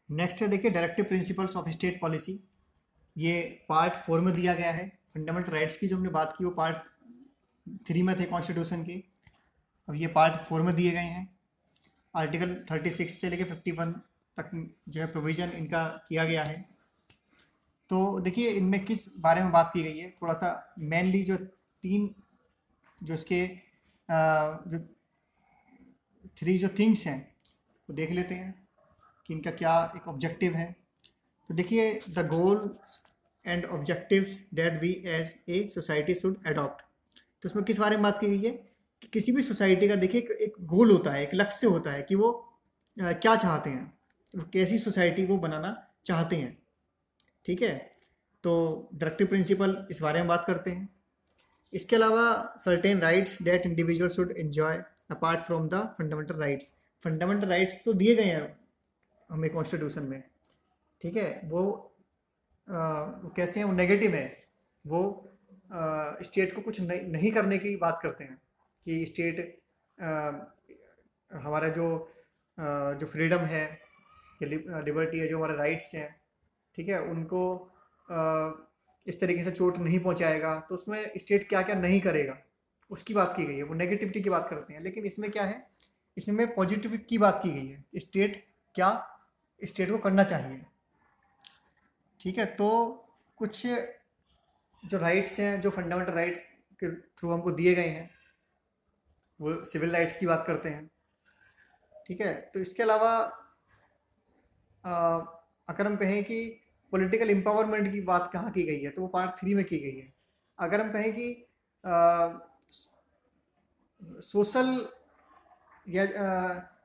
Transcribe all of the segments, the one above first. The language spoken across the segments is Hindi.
नेक्स्ट है देखिए directive principles of state policy. ये पार्ट 4 में दिया गया है। फंडामेंटल राइट्स की जो हमने बात की वो पार्ट 3 में थे कॉन्स्टिट्यूशन के। अब ये पार्ट 4 में दिए गए हैं। आर्टिकल 36 से लेकर 51 तक जो है प्रोविज़न इनका किया गया है। तो देखिए इनमें किस बारे में बात की गई है, थोड़ा सा मेनली जो 3 जो इसके जो 3 जो थिंग्स हैं वो देख लेते हैं कि इनका क्या एक ऑब्जेक्टिव है। तो देखिए the goals and objectives that we as a society should adopt. तो उसमें किस बारे में बात की गई है कि किसी भी सोसाइटी का देखिए एक गोल होता है, एक लक्ष्य होता है कि वो क्या चाहते हैं, वो कैसी सोसाइटी वो बनाना चाहते हैं। ठीक है, तो डायरेक्टिव प्रिंसिपल इस बारे में बात करते हैं। इसके अलावा certain rights that individual should enjoy apart from the fundamental rights. Fundamental rights तो दिए गए हैं हमें कॉन्स्टिट्यूशन में। ठीक है, वो कैसे हैं, वो नेगेटिव है। वो स्टेट को कुछ नहीं करने की बात करते हैं कि स्टेट हमारा जो फ्रीडम है, लिबर्टी है, जो हमारे राइट्स हैं, ठीक है, उनको इस तरीके से चोट नहीं पहुंचाएगा। तो उसमें स्टेट क्या क्या नहीं करेगा उसकी बात की गई है। वो नेगेटिविटी की बात करते हैं, लेकिन इसमें क्या है, इसमें पॉजिटिव की बात की गई है। स्टेट को करना चाहिए। ठीक है, तो कुछ जो राइट्स हैं, जो फंडामेंटल राइट्स के थ्रू हमको दिए गए हैं, वो सिविल राइट्स की बात करते हैं। ठीक है, तो इसके अलावा अगर हम कहें कि पॉलिटिकल एम्पावरमेंट की बात कहाँ की गई है, तो वो पार्ट 3 में की गई है। अगर हम कहें कि सोशल या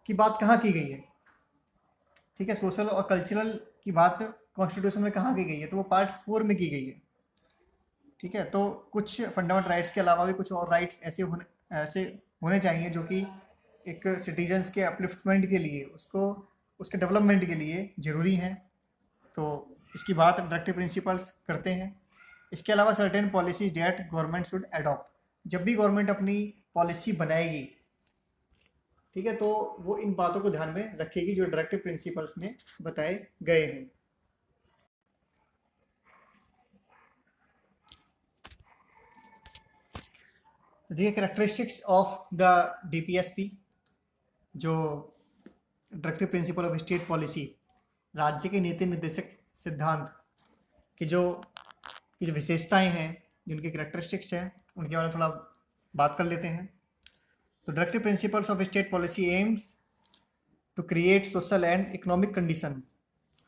की बात कहाँ की गई है, ठीक है, सोशल और कल्चरल की बात कॉन्स्टिट्यूशन में कहाँ की गई है, तो वो पार्ट 4 में की गई है। ठीक है, तो कुछ फंडामेंटल राइट्स के अलावा भी कुछ और राइट्स ऐसे होने चाहिए जो कि एक सिटीजन्स के अपलिफ्टमेंट के लिए, उसके डेवलपमेंट के लिए ज़रूरी हैं। तो इसकी बात डायरेक्टिव प्रिंसिपल्स करते हैं। इसके अलावा certain policy that government should adopt. जब भी गवर्नमेंट अपनी पॉलिसी बनाएगी, ठीक है, तो वो इन बातों को ध्यान में रखेगी जो डायरेक्टिव प्रिंसिपल्स में बताए गए हैं। देखिए कैरेक्टरिस्टिक्स ऑफ द डीपीएसपी, जो directive principle of state policy, राज्य के नीति निर्देशक सिद्धांत की जो विशेषताएं हैं, जिनके कैरेक्टरिस्टिक्स हैं, उनके बारे में थोड़ा बात कर लेते हैं। तो directive principles of state policy aims to create social and economic condition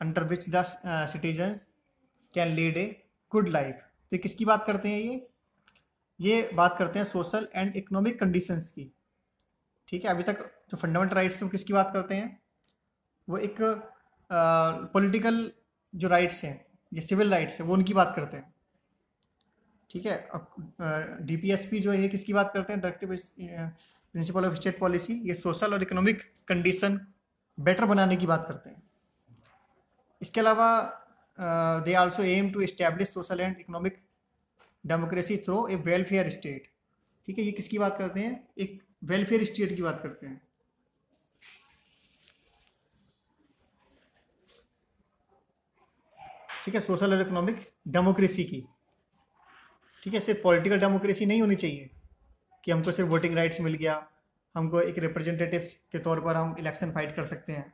under which the citizens can lead a good life. तो ये किसकी बात करते हैं, ये बात करते हैं सोशल एंड इकोनॉमिक कंडीशंस की। ठीक है, अभी तक जो फंडामेंटल राइट्स हैं वो किसकी बात करते हैं, वो एक पॉलिटिकल जो राइट्स हैं, ये सिविल राइट्स हैं, वो उनकी बात करते हैं। ठीक है, अब डीपीएसपी जो है किसकी बात करते हैं, directive principle of state policy, ये सोशल और इकोनॉमिक कंडीशन बेटर बनाने की बात करते हैं। इसके अलावा they also aim to establish social and economic democracy through a welfare state. ठीक है, ये किसकी बात करते हैं, एक वेलफेयर स्टेट की बात करते हैं। ठीक है, सोशल और इकोनॉमिक डेमोक्रेसी की। ठीक है, सिर्फ पॉलिटिकल डेमोक्रेसी नहीं होनी चाहिए कि हमको सिर्फ वोटिंग राइट्स मिल गया, हमको एक रिप्रेजेंटेटिव के तौर पर हम इलेक्शन फाइट कर सकते हैं,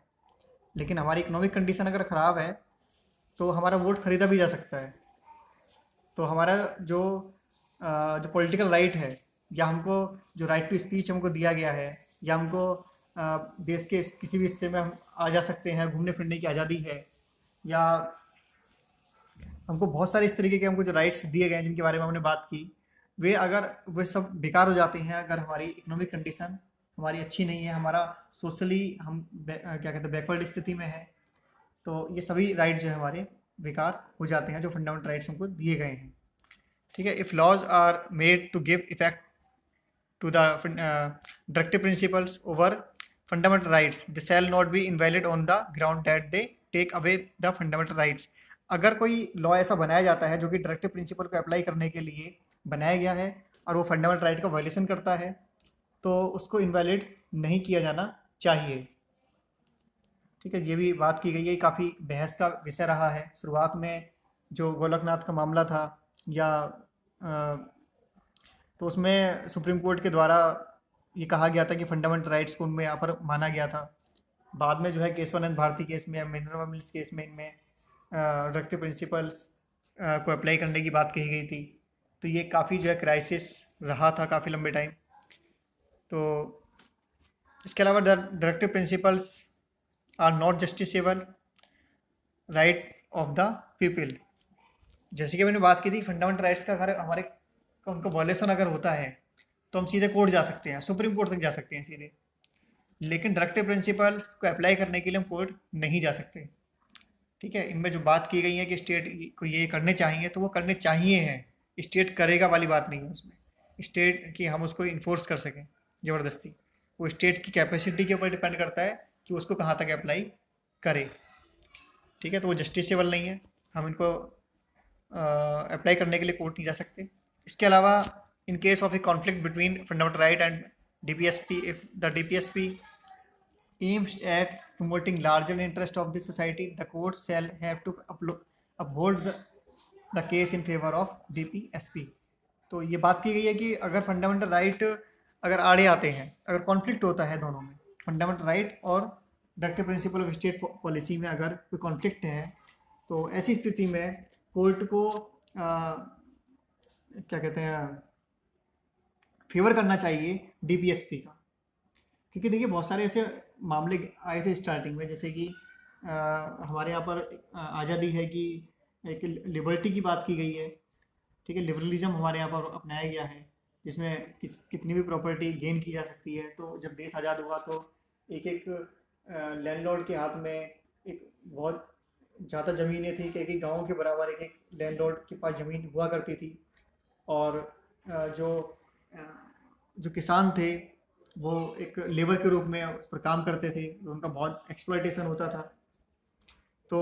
लेकिन हमारी इकोनॉमिक कंडीशन अगर ख़राब है तो हमारा वोट खरीदा भी जा सकता है। तो हमारा जो पॉलिटिकल राइट है, या हमको जो राइट टू स्पीच हमको दिया गया है, या हमको देश के किसी भी हिस्से में हम आ जा सकते हैं, घूमने फिरने की आज़ादी है, या हमको बहुत सारे इस तरीके के हमको जो राइट्स दिए गए हैं जिनके बारे में हमने बात की, वे सब बेकार हो जाते हैं अगर हमारी इकोनॉमिक कंडीशन हमारी अच्छी नहीं है, हमारा सोशली हम क्या कहते हैं बैकवर्ड स्थिति में है। तो ये सभी राइट्स जो है हमारे बेकार हो जाते हैं, जो फंडामेंटल राइट्स हमको दिए गए हैं। ठीक है, if laws are made to give effect to the directive principles over fundamental rights they shall not be invalid on the ground that they take away the fundamental rights. अगर कोई लॉ ऐसा बनाया जाता है जो कि डायरेक्टिव प्रिंसिपल को अप्लाई करने के लिए बनाया गया है और वो फंडामेंटल राइट का वायलेशन करता है, तो उसको इनवैलिड नहीं किया जाना चाहिए। ठीक है, ये भी बात की गई है, काफ़ी बहस का विषय रहा है। शुरुआत में जो गोलकनाथ का मामला था या तो उसमें सुप्रीम कोर्ट के द्वारा ये कहा गया था कि फंडामेंटल राइट्स को उनमें यहाँ पर माना गया था। बाद में जो है केशवानंद भारती केस में, मिनरवा मिल्स केस में, इनमें डायरेक्टिव प्रिंसिपल्स को अप्लाई करने की बात कही गई थी। तो ये काफ़ी जो है क्राइसिस रहा था काफ़ी लंबे टाइम। तो इसके अलावा directive principles are not justiciable right of the people. जैसे कि मैंने बात की थी, फंडामेंटल राइट्स का अगर हमारे उनको वॉलेशन अगर होता है तो हम सीधे कोर्ट जा सकते हैं, सुप्रीम कोर्ट तक जा सकते हैं सीधे। लेकिन डायरेक्टिव प्रिंसिपल को अप्लाई करने के लिए हम कोर्ट नहीं जा सकते। ठीक है, इनमें जो बात की गई है कि स्टेट को ये करने चाहिए, तो वो करने चाहिए हैं, स्टेट करेगा वाली बात नहीं है उसमें। स्टेट की हम उसको इन्फोर्स कर सकें ज़बरदस्ती, वो स्टेट की कैपेसिटी के ऊपर डिपेंड करता है कि उसको कहाँ तक अप्लाई करे। ठीक है, तो वो जस्टिसेबल नहीं है, हम इनको अप्लाई करने के लिए कोर्ट नहीं जा सकते। इसके अलावा in case of A conflict between fundamental right and DPSP, if the DPSP aims at promoting larger interest of the society, the court shall have to uphold the case in favor of DPSP। तो ये बात की गई है कि अगर फंडामेंटल राइट अगर आड़े आते हैं, अगर कॉन्फ्लिक्ट होता है दोनों में, फंडामेंटल राइट और directive principle of state policy में अगर कोई कॉन्फ्लिक्ट है, तो ऐसी स्थिति में कोर्ट को क्या कहते हैं, फेवर करना चाहिए DPSP का। क्योंकि देखिए बहुत सारे ऐसे मामले आए थे स्टार्टिंग में, जैसे कि हमारे यहाँ पर आज़ादी है कि एक लिबर्टी की बात की गई है। ठीक है, लिबरलिज्म हमारे यहाँ पर अपनाया गया है, जिसमें कितनी भी प्रॉपर्टी गेन की जा सकती है। तो जब देश आज़ाद हुआ तो एक एक लैंडलॉर्ड के हाथ में एक बहुत ज़्यादा ज़मीनें थी कि एक एक गाँव के बराबर एक एक लैंडलॉर्ड के पास ज़मीन हुआ करती थी। और जो किसान थे वो एक लेबर के रूप में उस पर काम करते थे, तो उनका बहुत एक्सप्लॉयटेशन होता था। तो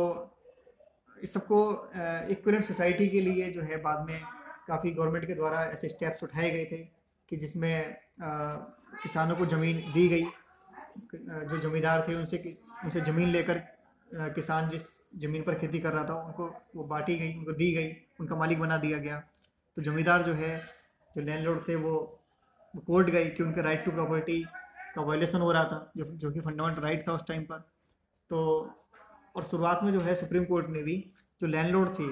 इस सबको इक्विवेलेंट सोसाइटी के लिए जो है बाद में काफ़ी गवर्नमेंट के द्वारा ऐसे स्टेप्स उठाए गए थे कि जिसमें किसानों को ज़मीन दी गई। जो ज़मींदार थे उनसे ज़मीन लेकर किसान जिस ज़मीन पर खेती कर रहा था उनको वो बांटी गई, उनको दी गई, उनका मालिक बना दिया गया। तो ज़मींदार जो है, जो लैंडलॉर्ड थे, वो कोर्ट गए कि उनके राइट टू प्रॉपर्टी का वायलेशन हो रहा था, जो कि फंडामेंटल राइट था उस टाइम पर। तो और शुरुआत में जो है सुप्रीम कोर्ट ने भी जो लैंडलॉर्ड थे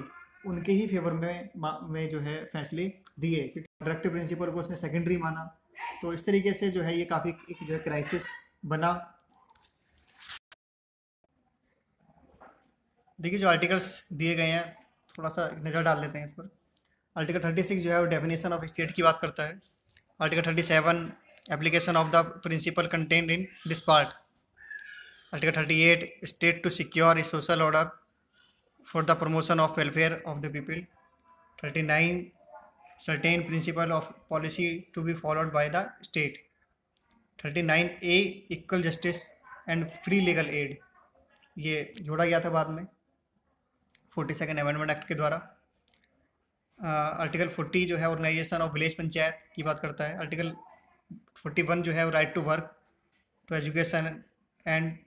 उनके ही फेवर में जो है फैसले दिए, क्योंकि डायरेक्टिव प्रिंसिपल को उसने सेकेंडरी माना। तो इस तरीके से जो है ये काफ़ी एक जो है क्राइसिस बना। देखिए जो आर्टिकल्स दिए गए हैं, थोड़ा सा नज़र डाल लेते हैं इस पर। आर्टिकल 36 जो है वो डेफिनेशन ऑफ स्टेट की बात करता है। Article 37 application of the principle contained in this part. Article 38 state to secure a social order for the promotion of welfare of the people. 39 certain principle of policy to be followed by the state। 39A equal justice and free legal aid, ये जोड़ा गया था बाद में 42nd अमेंडमेंट एक्ट के द्वारा। आर्टिकल 40 जो है ऑर्गेनाइजेशन ऑफ विलेज पंचायत की बात करता है। आर्टिकल 41 जो है right to work, to education and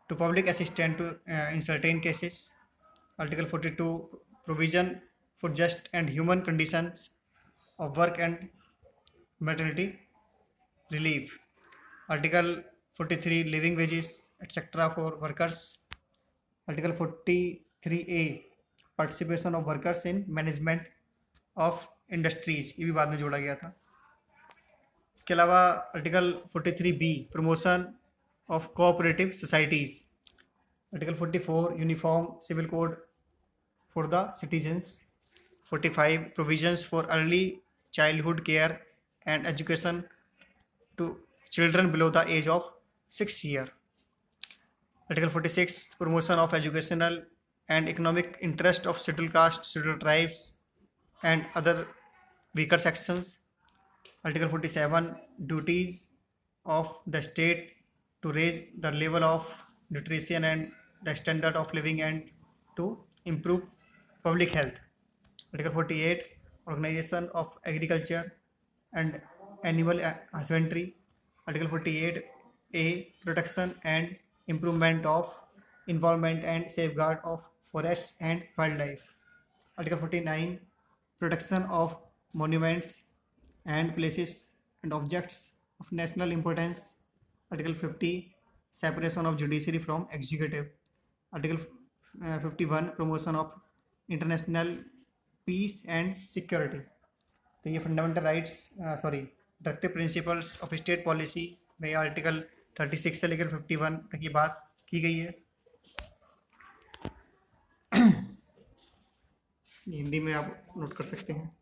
to public assistant to in certain cases. Article 42 provision for just and human conditions of work and maternity relief. Article 43 living wages etcetera for workers. Article 43A participation of workers in management of industries, ये भी बाद में जोड़ा गया था। इसके अलावा article 43B promotion of cooperative societies. Article 44 uniform civil code for the citizens. 45 provisions for early childhood care and education to children below the age of 6 years। Article 46 promotion of educational and economic interest of scheduled caste, scheduled tribes and other weaker sections। Article 47 duties of the state to raise the level of nutrition and the standard of living and to improve public health। Article 48 organization of agriculture and animal husbandry। Article 48A protection and improvement of environment and safeguard of forests and wildlife. Article 49, protection of monuments and places and objects of national importance. Article 50, separation of judiciary from executive. Article 51, promotion of international peace and security. तो ये fundamental rights directive principles of state policy में आर्टिकल 36 से लेकर 51 तक की बात की गई है। हिंदी में आप नोट कर सकते हैं।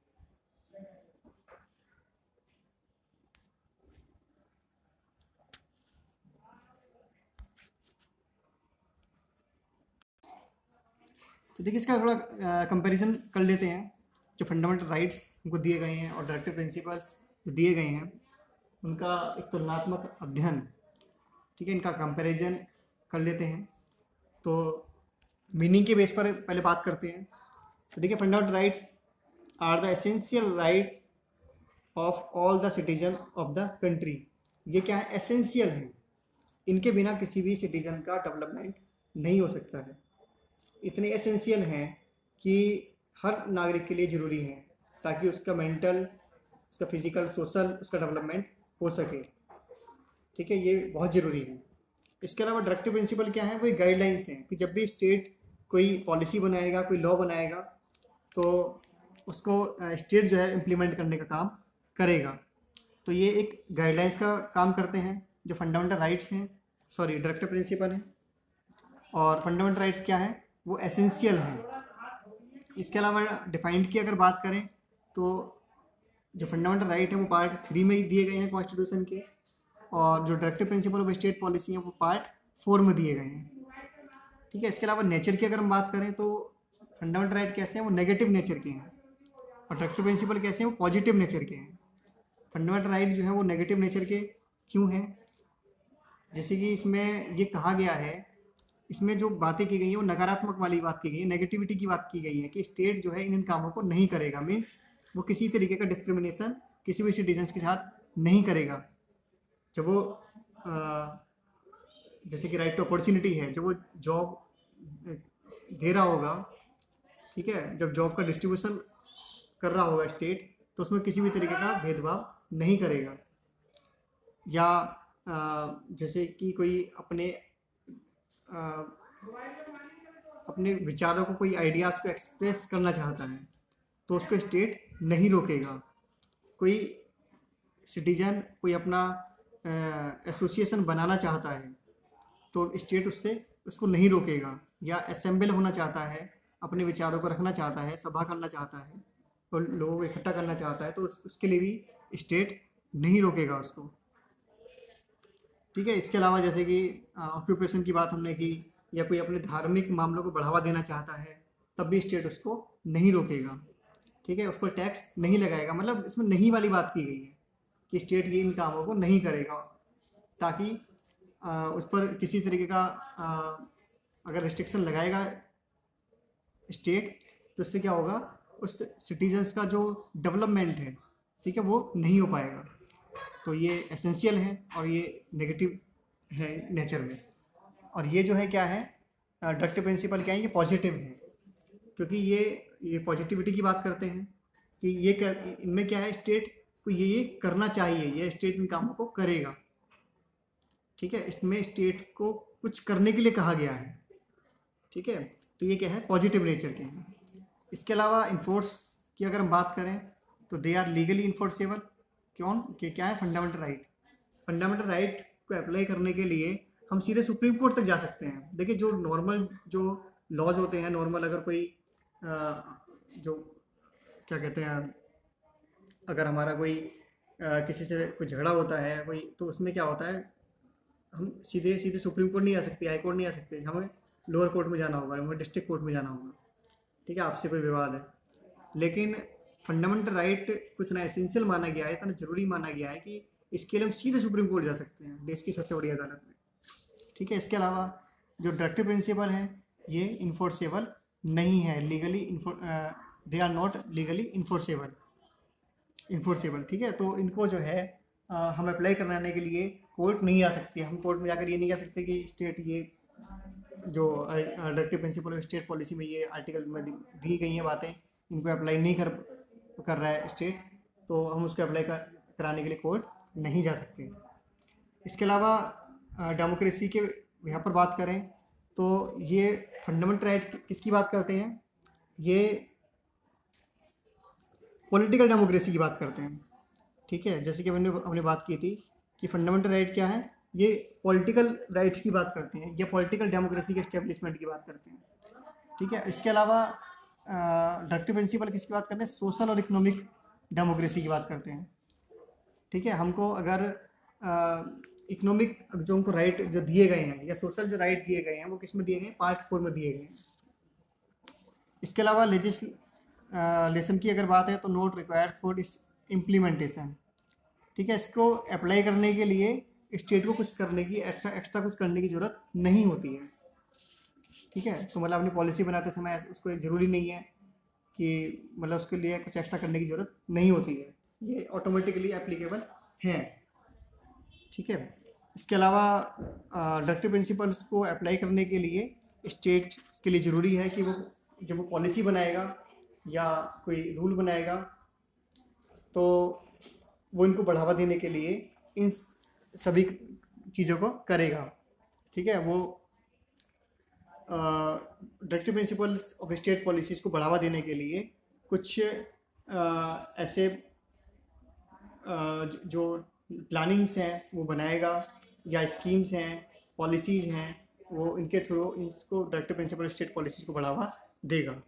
तो देखिए इसका थोड़ा कंपैरिजन कर लेते हैं। जो फंडामेंटल राइट्स उनको दिए गए हैं और डायरेक्टिव प्रिंसिपल्स जो दिए गए हैं उनका एक तुलनात्मक अध्ययन, ठीक है, इनका कंपैरिजन कर लेते हैं। तो मीनिंग के बेस पर पहले बात करते हैं। तो देखिए fundamental rights are the essential rights of all the citizen of the country. ये क्या है? एसेंशियल है। इनके बिना किसी भी सिटीजन का डेवलपमेंट नहीं हो सकता है। इतने एसेंशियल हैं कि हर नागरिक के लिए ज़रूरी है ताकि उसका मेंटल, उसका फिजिकल, सोशल उसका डेवलपमेंट हो सके, ठीक है, ये बहुत ज़रूरी है। इसके अलावा डायरेक्टिव प्रिंसिपल क्या है? वो गाइडलाइंस हैं कि जब भी स्टेट कोई पॉलिसी बनाएगा, कोई लॉ बनाएगा तो उसको स्टेट जो है इम्प्लीमेंट करने का काम करेगा। तो ये एक गाइडलाइंस का काम करते हैं। जो फंडामेंटल राइट्स हैं, डायरेक्टिव प्रिंसिपल हैं। और फंडामेंटल राइट्स क्या है? वो एसेंशियल हैं। इसके अलावा डिफाइंड की अगर बात करें तो जो फंडामेंटल राइट है वो पार्ट 3 में दिए गए हैं कॉन्स्टिट्यूशन के, और जो directive principle of state policy है वो पार्ट 4 में दिए गए हैं, ठीक है। इसके अलावा नेचर की अगर हम बात करें तो फंडामेंटल राइट कैसे हैं? वो नेगेटिव नेचर के हैं, और डायरेक्टिव प्रिंसिपल कैसे हैं? वो पॉजिटिव नेचर के हैं। फंडामेंटल राइट जो है वो नेगेटिव नेचर के क्यों हैं? जैसे कि इसमें ये कहा गया है, इसमें जो बातें की गई हैं वो नकारात्मक वाली बात की गई है, नेगेटिविटी की बात की गई है कि स्टेट जो है इन कामों को नहीं करेगा। मीन्स वो किसी तरीके का डिस्क्रिमिनेशन किसी भी सिटीजन्स के साथ नहीं करेगा। जब वो जैसे कि राइट टू अपॉर्चुनिटी है, जब वो जॉब दे रहा होगा, ठीक है, जब जॉब का डिस्ट्रीब्यूशन कर रहा होगा स्टेट, तो उसमें किसी भी तरीके का भेदभाव नहीं करेगा। या जैसे कि कोई अपने विचारों को, कोई आइडियाज़ को एक्सप्रेस करना चाहता है तो उसको स्टेट नहीं रोकेगा। कोई सिटीजन कोई अपना एसोसिएशन बनाना चाहता है तो स्टेट उसको नहीं रोकेगा। या असेंबल होना चाहता है, अपने विचारों को रखना चाहता है, सभा करना चाहता है और लोगों को इकट्ठा करना चाहता है तो उसके लिए भी स्टेट नहीं रोकेगा उसको, ठीक है। इसके अलावा जैसे कि ऑक्यूपेशन की बात हमने की, या कोई अपने धार्मिक मामलों को बढ़ावा देना चाहता है तब भी स्टेट उसको नहीं रोकेगा, ठीक है, उस पर टैक्स नहीं लगाएगा। मतलब इसमें नहीं वाली बात की गई है कि स्टेट ये इन कामों को नहीं करेगा, ताकि उस पर किसी तरीके का अगर रिस्ट्रिक्शन लगाएगा स्टेट तो इससे क्या होगा? उस सिटीजन्स का जो डेवलपमेंट है, ठीक है, वो नहीं हो पाएगा। तो ये एसेंशियल है और ये नेगेटिव है नेचर में। और ये जो है क्या है? डायरेक्टिव प्रिंसिपल क्या है? ये पॉजिटिव है, क्योंकि ये पॉजिटिविटी की बात करते हैं कि इनमें क्या है? स्टेट को ये करना चाहिए, ये स्टेट इन कामों को करेगा, ठीक है। इसमें स्टेट को कुछ करने के लिए कहा गया है, ठीक है। तो ये क्या है? पॉजिटिव नेचर के हैं। इसके अलावा इन्फोर्स की अगर हम बात करें तो दे आर लीगली इन्फोर्सेबल। क्यों? कि क्या है? Fundamental right. फंडामेंटल राइट को अप्लाई करने के लिए हम सीधे सुप्रीम कोर्ट तक जा सकते हैं। देखिए जो नॉर्मल जो लॉज होते हैं, नॉर्मल अगर कोई जो क्या कहते हैं, अगर हमारा कोई किसी से कोई झगड़ा होता है कोई, तो उसमें क्या होता है? हम सीधे सुप्रीम कोर्ट नहीं आ सकते, हाई कोर्ट नहीं आ सकते, हमें लोअर कोर्ट में जाना होगा, हमें डिस्ट्रिक्ट कोर्ट में जाना होगा, ठीक है, आपसे कोई विवाद है। लेकिन फंडामेंटल राइट को इतना एसेंशियल माना गया है, इतना ज़रूरी माना गया है कि इसके लिए हम सीधे सुप्रीम कोर्ट जा सकते हैं, देश की सबसे बड़ी अदालत में, ठीक है। इसके अलावा जो डायरेक्टिव प्रिंसिपल है ये इन्फोर्सेबल नहीं है, legally they are not legally enforceable, ठीक है। तो इनको जो है हम अप्लाई कराने के लिए कोर्ट नहीं आ सकती। हम कोर्ट में जाकर ये नहीं कह सकते कि स्टेट ये जो directive principle of state policy में ये आर्टिकल में दी गई हैं बातें, इनको अप्लाई नहीं कर रहा है स्टेट, तो हम उसको अप्लाई कराने के लिए कोर्ट नहीं जा सकते। इसके अलावा डेमोक्रेसी के यहाँ पर बात करें तो ये फंडामेंटल राइट किसकी बात करते हैं, ये पॉलिटिकल डेमोक्रेसी की बात करते हैं। ठीक है, जैसे कि हमने बात की थी कि फंडामेंटल राइट क्या है, ये पॉलिटिकल राइट्स की बात करते हैं, ये पॉलिटिकल डेमोक्रेसी के एस्टेब्लिशमेंट की बात करते हैं। ठीक है, इसके अलावा डायरेक्टिव प्रिंसिपल किसकी बात करते हैं, सोशल और इकोनॉमिक डेमोक्रेसी की बात करते हैं। ठीक है, हमको अगर इकोनॉमिक जो हमको राइट जो दिए गए हैं या सोशल जो राइट दिए गए हैं वो किस में दिए गए हैं, पार्ट 4 में दिए गए हैं। इसके अलावा लेजिस्लेशन की अगर बात है तो नोट रिक्वायर्ड फॉर इम्प्लीमेंटेशन। ठीक है, इसको अप्लाई करने के लिए स्टेट को कुछ करने की एक्स्ट्रा कुछ करने की ज़रूरत नहीं होती है। ठीक है, तो मतलब अपनी पॉलिसी बनाते समय उसको ज़रूरी नहीं है कि मतलब उसके लिए कुछ एक्स्ट्रा करने की ज़रूरत नहीं होती है, ये ऑटोमेटिकली एप्लीकेबल है। ठीक है, इसके अलावा डायरेक्टिव प्रिंसिपल्स को अप्लाई करने के लिए स्टेट के लिए ज़रूरी है कि वो जब वो पॉलिसी बनाएगा या कोई रूल बनाएगा तो वो इनको बढ़ावा देने के लिए इन सभी चीज़ों को करेगा। ठीक है, वो directive principles of state policies को बढ़ावा देने के लिए कुछ ऐसे जो प्लानिंग्स हैं वो बनाएगा या स्कीम्स हैं, पॉलिसीज़ हैं, वो इनके थ्रू इसको directive principle of state policies को बढ़ावा देगा।